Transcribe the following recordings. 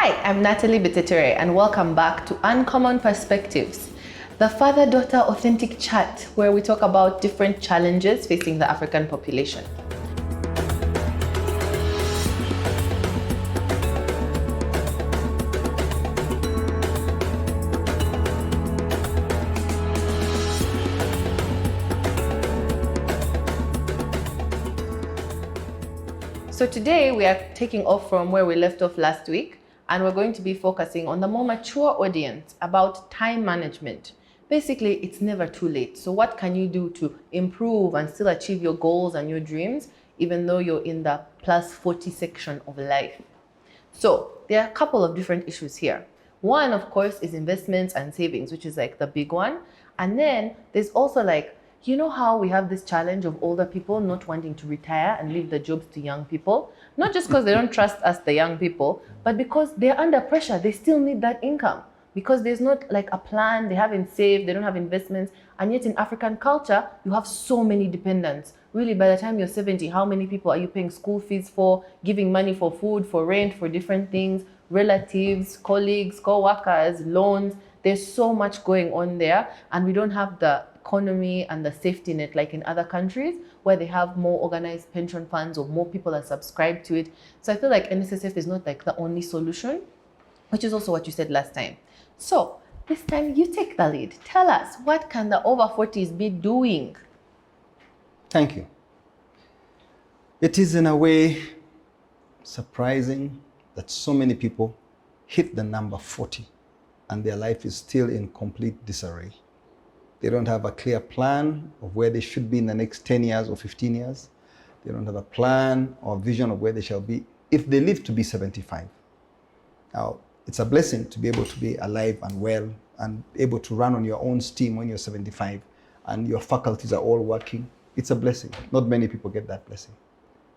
Hi, I'm Natalie Bitature and welcome back to Uncommon Perspectives, the father-daughter authentic chat where we talk about different challenges facing the African population. So today we are taking off from where we left off last week, and we're going to be focusing on the more mature audience about time management. Basically, it's never too late. So what can you do to improve and still achieve your goals and your dreams, even though you're in the plus 40 section of life? So there are a couple of different issues here. One, of course, is investments and savings, which is like the big one. And then there's also like, you know how we have this challenge of older people not wanting to retire and leave the jobs to young people? Not just because they don't trust us, the young people, but because they're under pressure. They still need that income because there's not like a plan. They haven't saved, they don't have investments. And yet in African culture, you have so many dependents. Really, by the time you're 70, how many people are you paying school fees for, giving money for food, for rent, for different things, relatives, colleagues, co-workers, loans? There's so much going on there, and we don't have the economy and the safety net like in other countries where they have more organized pension funds or more people are subscribed to it. So I feel like NSSF is not like the only solution, which is also what you said last time. So this time you take the lead. Tell us, what can the over 40s be doing? Thank you. It is in a way surprising that so many people hit the number 40 and their life is still in complete disarray. They don't have a clear plan of where they should be in the next 10 years or 15 years. They don't have a plan or vision of where they shall be if they live to be 75. Now, it's a blessing to be able to be alive and well and able to run on your own steam when you're 75 and your faculties are all working. It's a blessing. Not many people get that blessing.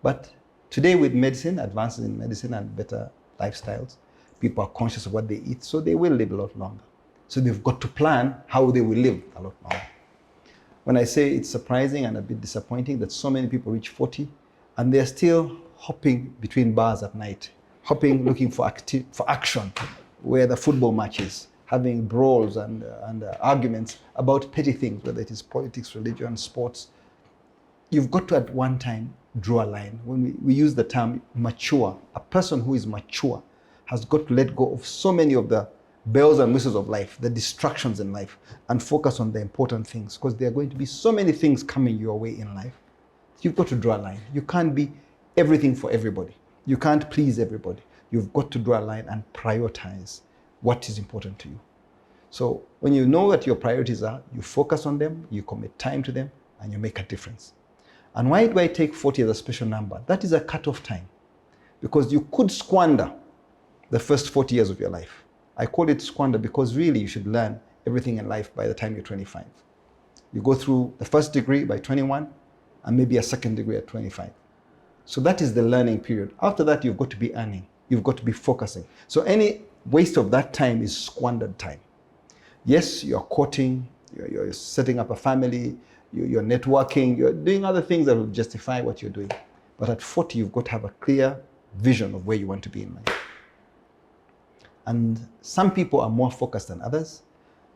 But today with medicine, advances in medicine and better lifestyles, people are conscious of what they eat, so they will live a lot longer. So they've got to plan how they will live a lot longer. When I say it's surprising and a bit disappointing that so many people reach 40 and they're still hopping between bars at night, hopping looking for action where the football match is, having brawls and arguments about petty things, whether it is politics, religion, sports. You've got to at one time draw a line. When we use the term mature, a person who is mature has got to let go of so many of the bells and whistles of life, the distractions in life, and focus on the important things, because there are going to be so many things coming your way in life. You've got to draw a line. You can't be everything for everybody. You can't please everybody. You've got to draw a line and prioritize what is important to you. So when you know what your priorities are, you focus on them, you commit time to them, and you make a difference. And why do I take 40 as a special number? That is a cutoff time, because you could squander the first 40 years of your life. I call it squander because really you should learn everything in life by the time you're 25. You go through the first degree by 21 and maybe a second degree at 25. So that is the learning period. After that, you've got to be earning. You've got to be focusing. So any waste of that time is squandered time. Yes, you're courting, you're setting up a family, you're networking, you're doing other things that will justify what you're doing. But at 40, you've got to have a clear vision of where you want to be in life. And some people are more focused than others.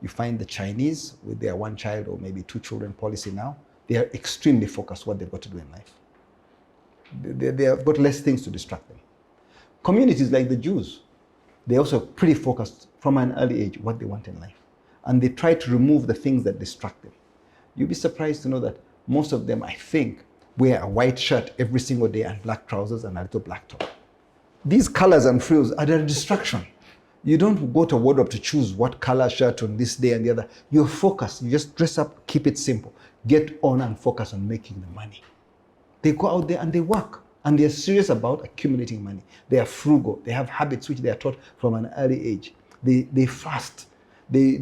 You find the Chinese with their one child or maybe two children policy now, they are extremely focused what they've got to do in life. They have got less things to distract them. Communities like the Jews, they're also pretty focused from an early age what they want in life. And they try to remove the things that distract them. You'll be surprised to know that most of them, I think, wear a white shirt every single day and black trousers and a little black top. These colors and frills are a distraction. You don't go to a wardrobe to choose what color shirt on this day and the other. You're focused. You just dress up, keep it simple. Get on and focus on making the money. They go out there and they work. And they're serious about accumulating money. They are frugal. They have habits which they are taught from an early age. They fast. They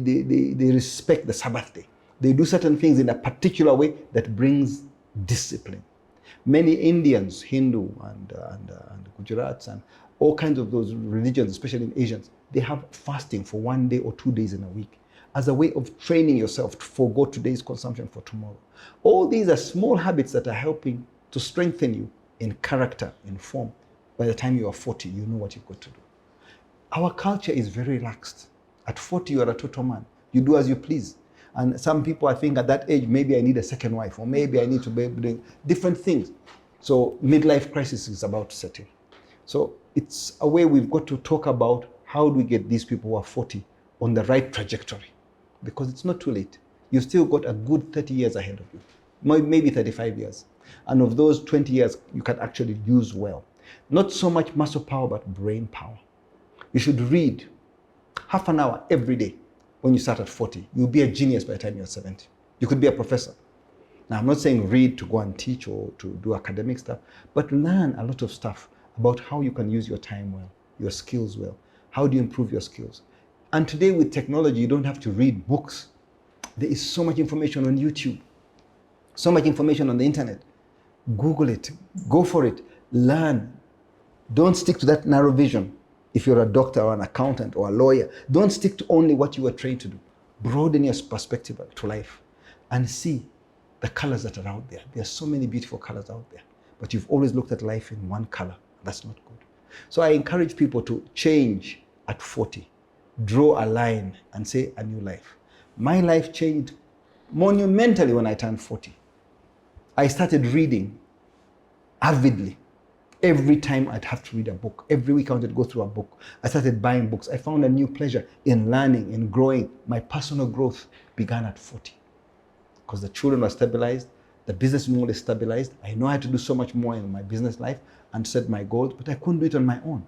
respect the Sabbath day. They do certain things in a particular way that brings discipline. Many Indians, Hindu and Gujarats and all kinds of those religions, especially in Asians, they have fasting for 1 day or 2 days in a week as a way of training yourself to forego today's consumption for tomorrow. All these are small habits that are helping to strengthen you in character, in form. By the time you are 40, you know what you've got to do. Our culture is very relaxed. At 40, you're a total man. You do as you please. And some people, I think at that age, maybe I need a second wife, or maybe I need to be doing different things. So midlife crisis is about to set in. So it's a way we've got to talk about how do we get these people who are 40 on the right trajectory, because it's not too late. You've still got a good 30 years ahead of you, maybe 35 years. And of those 20 years, you can actually use well. Not so much muscle power, but brain power. You should read half an hour every day. When you start at 40, you'll be a genius by the time you're 70. You could be a professor. Now, I'm not saying read to go and teach or to do academic stuff, but learn a lot of stuff about how you can use your time well, your skills well. How do you improve your skills? And today with technology, you don't have to read books. There is so much information on YouTube, so much information on the internet. Google it, go for it, learn. Don't stick to that narrow vision. If you're a doctor or an accountant or a lawyer, don't stick to only what you were trained to do. Broaden your perspective to life and see the colors that are out there. There are so many beautiful colors out there, but you've always looked at life in one color. That's not good. So I encourage people to change at 40, draw a line and say a new life. My life changed monumentally when I turned 40. I started reading avidly. Every time I'd have to read a book. Every week I wanted to go through a book. I started buying books. I found a new pleasure in learning, in growing. My personal growth began at 40 because the children were stabilized. The business model is stabilized. I know I had to do so much more in my business life and set my goals, but I couldn't do it on my own.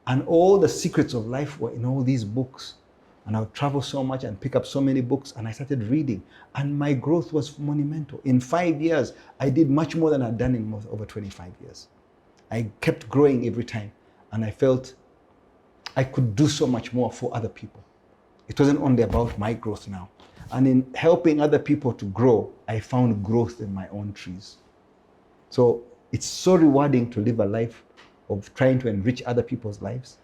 And all the secrets of life were in all these books. And I would travel so much and pick up so many books, and I started reading. And my growth was monumental. In 5 years, I did much more than I'd done in over 25 years. I kept growing every time, and I felt I could do so much more for other people. It wasn't only about my growth now. And in helping other people to grow, I found growth in my own trees. So it's so rewarding to live a life of trying to enrich other people's lives,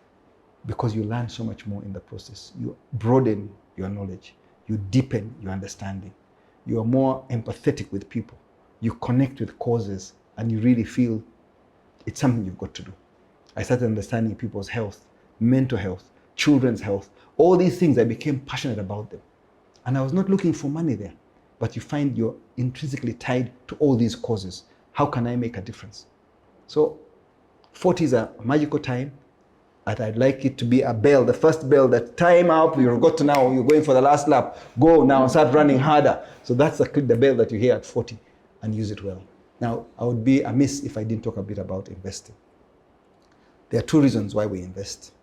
because you learn so much more in the process. You broaden your knowledge. You deepen your understanding. You are more empathetic with people. You connect with causes, and you really feel it's something you've got to do. I started understanding people's health, mental health, children's health. All these things, I became passionate about them. And I was not looking for money there, but you find you're intrinsically tied to all these causes. How can I make a difference? So 40 is a magical time, and I'd like it to be a bell, the first bell, that time up, you've got to now, you're going for the last lap, go now and start running harder. So that's the bell that you hear at 40, and use it well. Now, I would be amiss if I didn't talk a bit about investing. There are two reasons why we invest.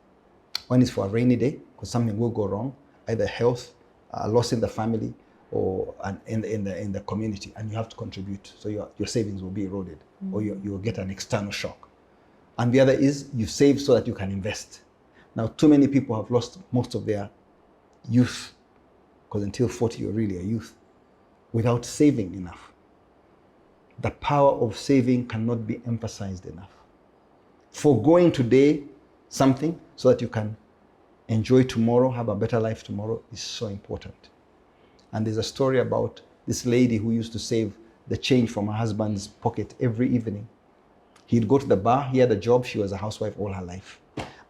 One is for a rainy day, because something will go wrong, either health, a loss in the family, or in the community, and you have to contribute. So your savings will be eroded, or you will get an external shock. And the other is you save so that you can invest. Now, too many people have lost most of their youth, because until 40, you're really a youth, without saving enough. The power of saving cannot be emphasized enough. Foregoing today something so that you can enjoy tomorrow, have a better life tomorrow, is so important. And there's a story about this lady who used to save the change from her husband's pocket every evening. He'd go to the bar, he had a job, she was a housewife all her life.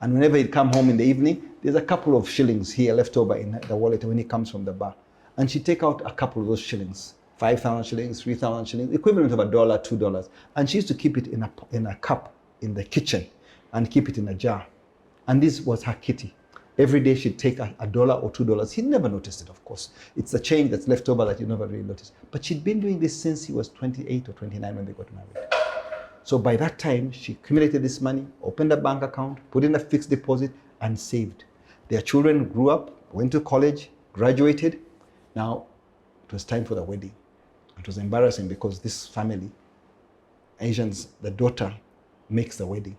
And whenever he'd come home in the evening, there's a couple of shillings here left over in the wallet when he comes from the bar. And she'd take out a couple of those shillings, 5,000 shillings, 3,000 shillings, equivalent of $1, $2. And she used to keep it in a cup in the kitchen and keep it in a jar. And this was her kitty. Every day she'd take $1 or $2. He never noticed it, of course. It's the change that's left over that you never really noticed. But she'd been doing this since he was 28 or 29 when they got married. So by that time, she accumulated this money, opened a bank account, put in a fixed deposit, and saved. Their children grew up, went to college, graduated. Now it was time for the wedding. It was embarrassing because this family, Asians, the daughter makes the wedding.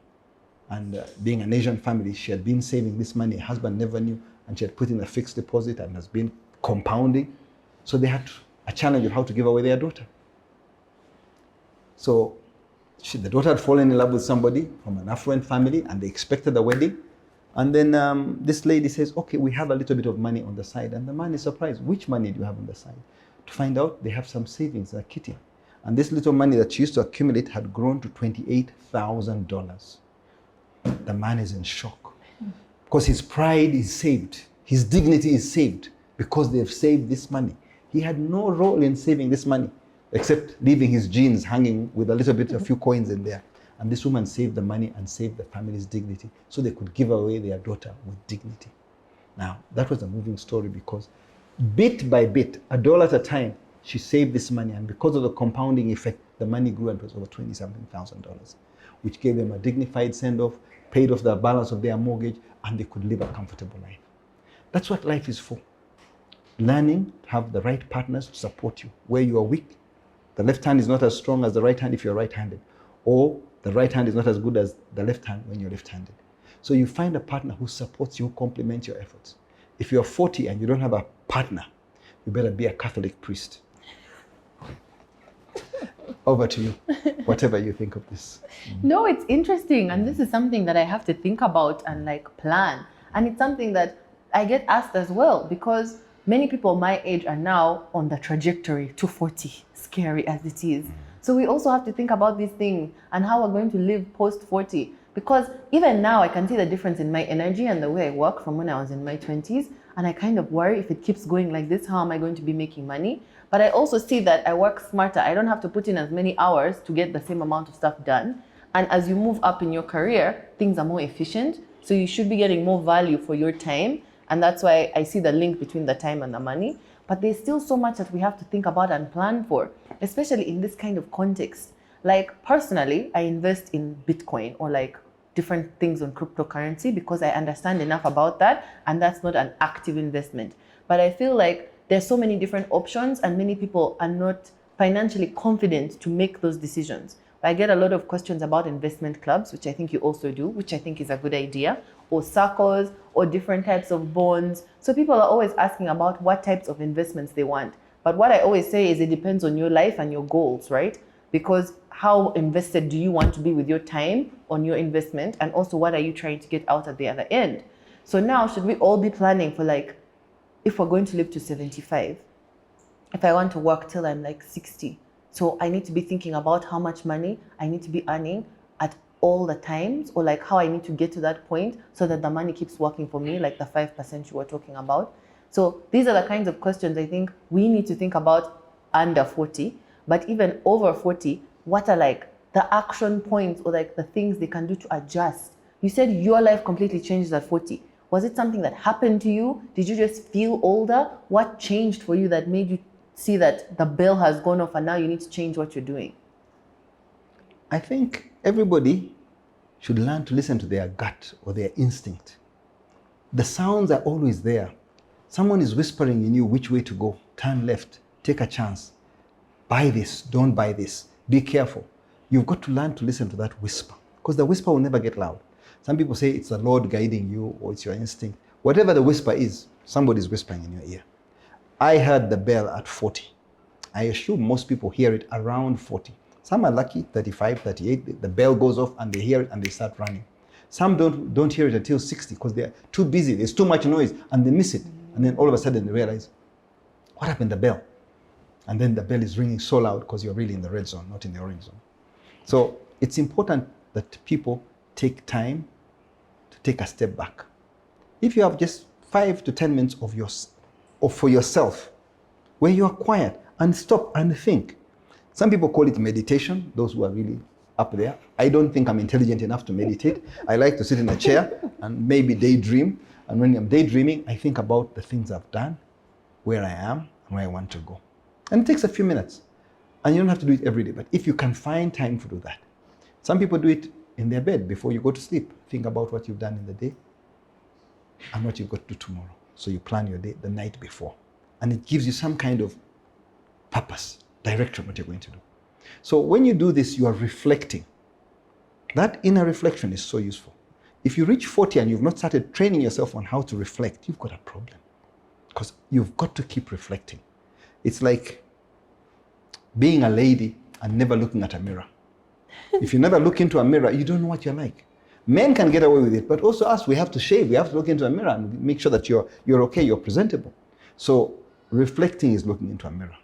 And being an Asian family, she had been saving this money. Her husband never knew, and she had put in a fixed deposit and has been compounding. So they had a challenge of how to give away their daughter. So the daughter had fallen in love with somebody from an affluent family, and they expected the wedding. And then this lady says, okay, we have a little bit of money on the side. And the man is surprised. Which money do you have on the side? To find out, they have some savings, a kitty. And this little money that she used to accumulate had grown to $28,000. The man is in shock because his pride is saved. His dignity is saved because they've saved this money. He had no role in saving this money except leaving his jeans hanging with a few coins in there. And this woman saved the money and saved the family's dignity so they could give away their daughter with dignity. Now, that was a moving story because bit by bit, $1 at a time, she saved this money. And because of the compounding effect, the money grew and it was over $20-something thousand, which gave them a dignified send-off, paid off the balance of their mortgage, and they could live a comfortable life. That's what life is for. Learning to have the right partners to support you. Where you are weak, the left hand is not as strong as the right hand if you're right-handed, or the right hand is not as good as the left hand when you're left-handed. So you find a partner who supports you, who complements your efforts. If you're 40 and you don't have a partner, you better be a Catholic priest. Over to you, whatever you think of this. No, it's interesting. And this is something that I have to think about and like plan. And it's something that I get asked as well, because many people my age are now on the trajectory to 40, scary as it is. So we also have to think about these things and how we're going to live post 40. Because even now I can see the difference in my energy and the way I work from when I was in my 20s. And I kind of worry if it keeps going like this, how am I going to be making money? But I also see that I work smarter. I don't have to put in as many hours to get the same amount of stuff done. And as you move up in your career, things are more efficient. So you should be getting more value for your time. And that's why I see the link between the time and the money. But there's still so much that we have to think about and plan for, especially in this kind of context. Like personally, I invest in Bitcoin or like different things on cryptocurrency because I understand enough about that, and that's not an active investment. But I feel like there's so many different options and many people are not financially confident to make those decisions. I get a lot of questions about investment clubs, which I think you also do, which I think is a good idea, or circles, or different types of bonds. So people are always asking about what types of investments they want. But what I always say is it depends on your life and your goals, right? Because how invested do you want to be with your time on your investment? And also, what are you trying to get out at the other end? So now, should we all be planning for like, if we're going to live to 75, if I want to work till I'm like 60, so I need to be thinking about how much money I need to be earning at all the times, or like how I need to get to that point so that the money keeps working for me, like the 5% you were talking about. So these are the kinds of questions I think we need to think about under 40, but even over 40, what are like the action points or like the things they can do to adjust? You said your life completely changed at 40. Was it something that happened to you? Did you just feel older? What changed for you that made you see that the bell has gone off and now you need to change what you're doing? I think everybody should learn to listen to their gut or their instinct. The sounds are always there. Someone is whispering in you which way to go. Turn left, take a chance. Buy this, don't buy this. Be careful. You've got to learn to listen to that whisper, because the whisper will never get loud. Some people say it's the Lord guiding you or it's your instinct. Whatever the whisper is, somebody's whispering in your ear. I heard the bell at 40. I assume most people hear it around 40. Some are lucky, 35, 38, the bell goes off and they hear it and they start running. Some don't hear it until 60 because they're too busy, there's too much noise and they miss it. And then all of a sudden they realize, what happened to the bell? And then the bell is ringing so loud because you're really in the red zone, not in the orange zone. So it's important that people take time to take a step back. If you have just 5 to 10 minutes for yourself, where you are quiet and stop and think. Some people call it meditation, those who are really up there. I don't think I'm intelligent enough to meditate. I like to sit in a chair and maybe daydream. And when I'm daydreaming, I think about the things I've done, where I am, and where I want to go. And it takes a few minutes. And you don't have to do it every day, but if you can find time to do that. Some people do it in their bed before you go to sleep. Think about what you've done in the day and what you've got to do tomorrow. So you plan your day the night before. And it gives you some kind of purpose, direction, what you're going to do. So when you do this, you are reflecting. That inner reflection is so useful. If you reach 40 and you've not started training yourself on how to reflect, you've got a problem. Because you've got to keep reflecting. It's like being a lady and never looking at a mirror. If you never look into a mirror, you don't know what you're like. Men can get away with it, but also us, we have to shave. We have to look into a mirror and make sure that you're okay, you're presentable. So reflecting is looking into a mirror.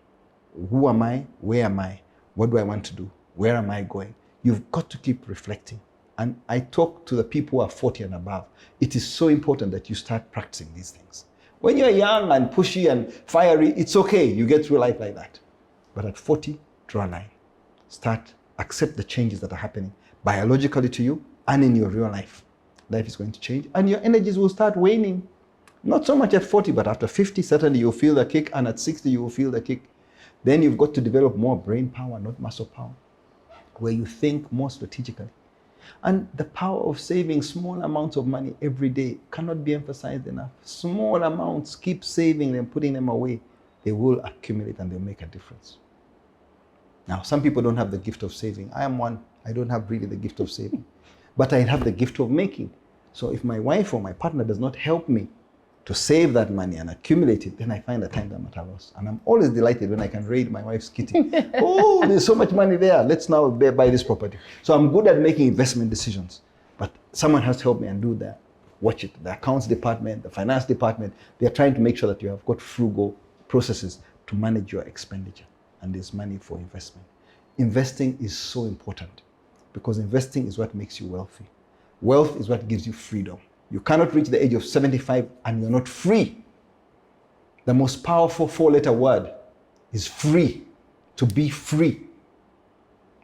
Who am I? Where am I? What do I want to do? Where am I going? You've got to keep reflecting And I talk to the people who are 40 and above. It is so important that you start practicing these things. When you're young and pushy and fiery, it's okay. You get through life like that. But at 40, draw a line. Start, accept the changes that are happening biologically to you and in your real life. Life is going to change and your energies will start waning. Not so much at 40, but after 50, certainly you'll feel the kick, and at 60, you will feel the kick. Then you've got to develop more brain power, not muscle power, where you think more strategically. And the power of saving small amounts of money every day cannot be emphasized enough. Small amounts, keep saving them, putting them away. They will accumulate and they'll make a difference. Now, some people don't have the gift of saving. I am one. I don't have really the gift of saving. But I have the gift of making. So if my wife or my partner does not help me to save that money and accumulate it, then I find the time that I'm at a loss. And I'm always delighted when I can raid my wife's kitty. Oh, there's so much money there. Let's now buy this property. So I'm good at making investment decisions. But someone has to help me and do that. Watch it. The accounts department, the finance department, they're trying to make sure that you have got frugal processes to manage your expenditure. And there's money for investment. Investing is so important because investing is what makes you wealthy. Wealth is what gives you freedom. You cannot reach the age of 75 and you're not free. The most powerful 4-letter word is free. To be free.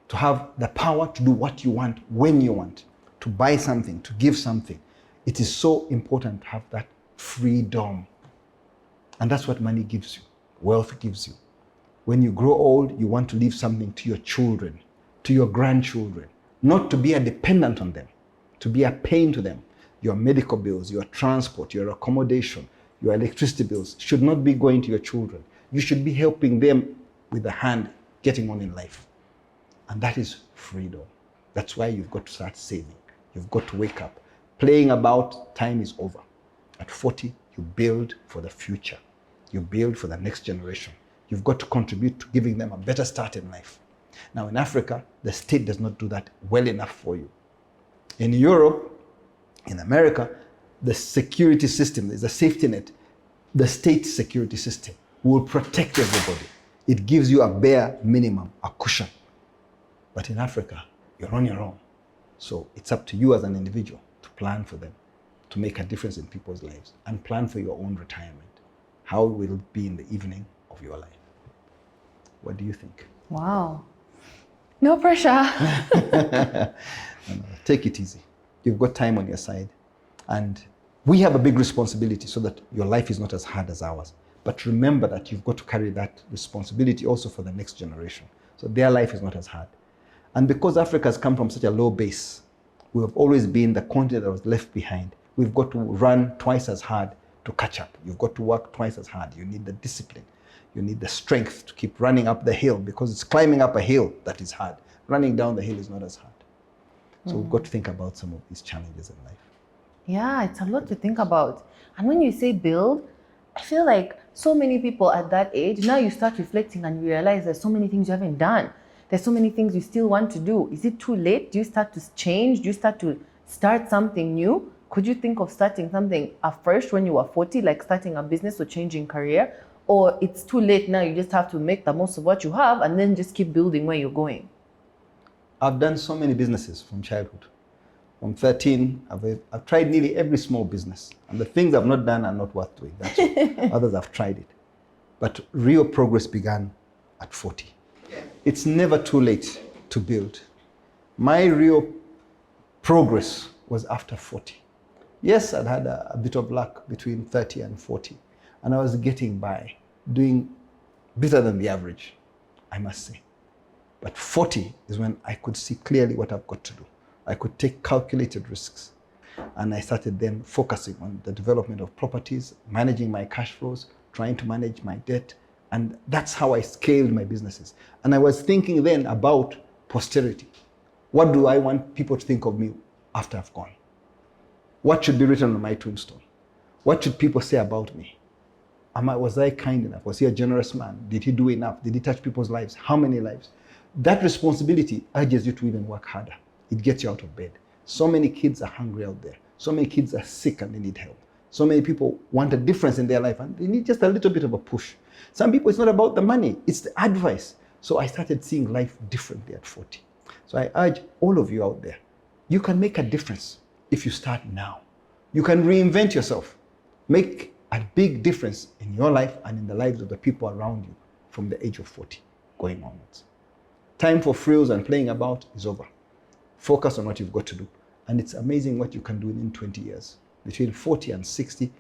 To have the power to do what you want, when you want. To buy something, to give something. It is so important to have that freedom. And that's what money gives you. Wealth gives you. When you grow old, you want to leave something to your children, to your grandchildren. Not to be a dependent on them, to be a pain to them. Your medical bills, your transport, your accommodation, your electricity bills should not be going to your children. You should be helping them with a hand getting on in life. And that is freedom. That's why you've got to start saving. You've got to wake up. Playing about, time is over. At 40, you build for the future. You build for the next generation. You've got to contribute to giving them a better start in life. Now in Africa, the state does not do that well enough for you. In Europe, in America, the security system is a safety net. The state security system will protect everybody. It gives you a bare minimum, a cushion. But in Africa, you're on your own. So it's up to you as an individual to plan for them, to make a difference in people's lives, and plan for your own retirement. How will it be in the evening of your life? What do you think? Wow. No pressure. No, take it easy. You've got time on your side. And we have a big responsibility so that your life is not as hard as ours. But remember that you've got to carry that responsibility also for the next generation. So their life is not as hard. And because Africa has come from such a low base, we have always been the continent that was left behind. We've got to run twice as hard to catch up. You've got to work twice as hard. You need the discipline. You need the strength to keep running up the hill because it's climbing up a hill that is hard. Running down the hill is not as hard. So we've got to think about some of these challenges in life. Yeah, it's a lot to think about. And when you say build, I feel like so many people at that age, now you start reflecting and you realize there's so many things you haven't done. There's so many things you still want to do. Is it too late? Do you start to change? Do you start to start something new? Could you think of starting something afresh when you were 40, like starting a business or changing career? Or it's too late now, you just have to make the most of what you have and then just keep building where you're going? I've done so many businesses from childhood. From 13, I've tried nearly every small business. And the things I've not done are not worth doing. That's all. Others have tried it. But real progress began at 40. It's never too late to build. My real progress was after 40. Yes, I'd had a bit of luck between 30 and 40. And I was getting by, doing better than the average, I must say. But 40 is when I could see clearly what I've got to do. I could take calculated risks. And I started then focusing on the development of properties, managing my cash flows, trying to manage my debt. And that's how I scaled my businesses. And I was thinking then about posterity. What do I want people to think of me after I've gone? What should be written on my tombstone? What should people say about me? Was I kind enough? Was he a generous man? Did he do enough? Did he touch people's lives? How many lives? That responsibility urges you to even work harder. It gets you out of bed. So many kids are hungry out there. So many kids are sick and they need help. So many people want a difference in their life and they need just a little bit of a push. Some people, it's not about the money, it's the advice. So I started seeing life differently at 40. So I urge all of you out there, You can make a difference if you start now. You can reinvent yourself. Make a big difference in your life and in the lives of the people around you from the age of 40 going onwards. Time for frills and playing about is over. Focus on what you've got to do. And it's amazing what you can do in 20 years. Between 40 and 60,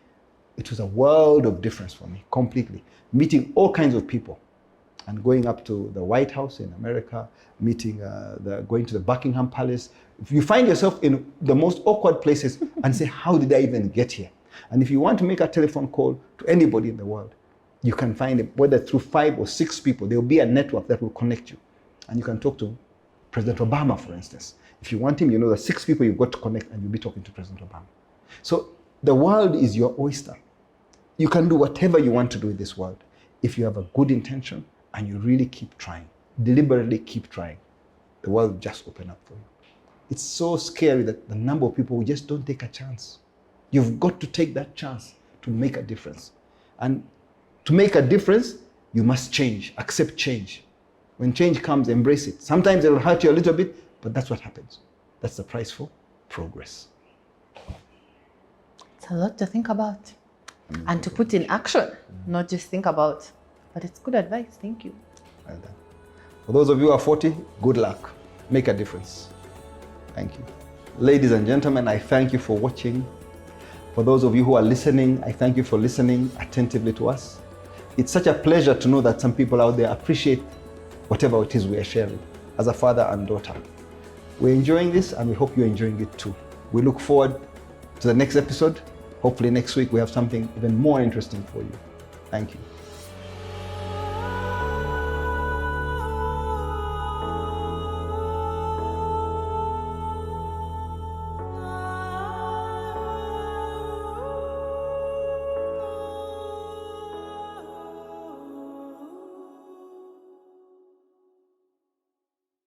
it was a world of difference for me, completely. Meeting all kinds of people and going up to the White House in America, going to the Buckingham Palace. If you find yourself in the most awkward places and say, how did I even get here? And if you want to make a telephone call to anybody in the world, you can find it, whether through 5 or 6 people, there will be a network that will connect you. And you can talk to President Obama, for instance. If you want him, you know the 6 people you've got to connect and you'll be talking to President Obama. So the world is your oyster. You can do whatever you want to do in this world if you have a good intention and you really keep trying, deliberately keep trying. The world will just open up for you. It's so scary that the number of people who just don't take a chance. You've got to take that chance to make a difference. And to make a difference, you must change, accept change. When change comes, embrace it. Sometimes it will hurt you a little bit, but that's what happens. That's the price for progress. It's a lot to think about and to put in action, not just think about. But it's good advice. Thank you. Well done. For those of you who are 40, good luck. Make a difference. Thank you. Ladies and gentlemen, I thank you for watching. For those of you who are listening, I thank you for listening attentively to us. It's such a pleasure to know that some people out there appreciate whatever it is we are sharing as a father and daughter. We're enjoying this and we hope you're enjoying it too. We look forward to the next episode. Hopefully next week we have something even more interesting for you. Thank you.